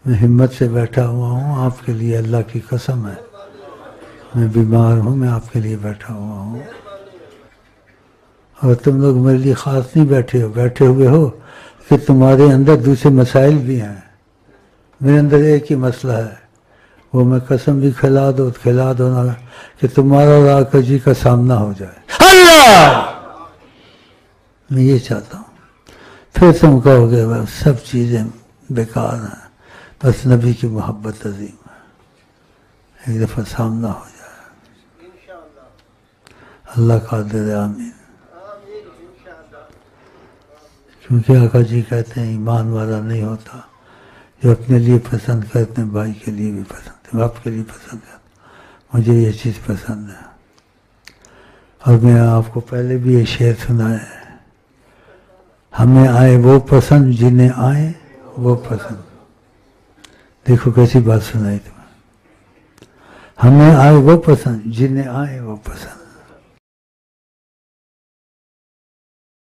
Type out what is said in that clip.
میں ہمت سے بیٹھا ہوا ہوں آپ کے لیے، اللہ کی قسم ہے، میں بیمار ہوں، میں آپ کے لیے بیٹھا ہوا ہوں، اور تم لوگ میرے لیے خاص نہیں بیٹھے ہوئے ہو کہ تمہارے اندر دوسرے مسائل بھی ہیں۔ میرے اندر ایک ہی مسئلہ ہے، وہ میں قسم بھی کھلا دو نا کہ تمہارا اور آقا جی کا سامنا ہو جائے۔ اللہ، میں یہ چاہتا ہوں۔ پھر تم کہو گے بس سب چیزیں بیکار ہیں، بس نبی کی محبت عظیم ہے، ایک دفعہ سامنا ہو جائے۔ اللہ قادر ہے، آمین۔ کیونکہ آقا جی کہتے ہیں ایمان والا نہیں ہوتا جو اپنے لیے پسند کرتے ہیں، بھائی کے لیے بھی پسند ہے، باپ کے لیے پسند ہے، مجھے یہ چیز پسند ہے۔ اور میں آپ کو پہلے بھی یہ شعر سنایا ہے، ہمیں آئے وہ پسند جنہیں آئے وہ پسند۔ دیکھو کیسی بات سنائی تمہیں، ہمیں آئے وہ پسند جنہیں آئے وہ پسند۔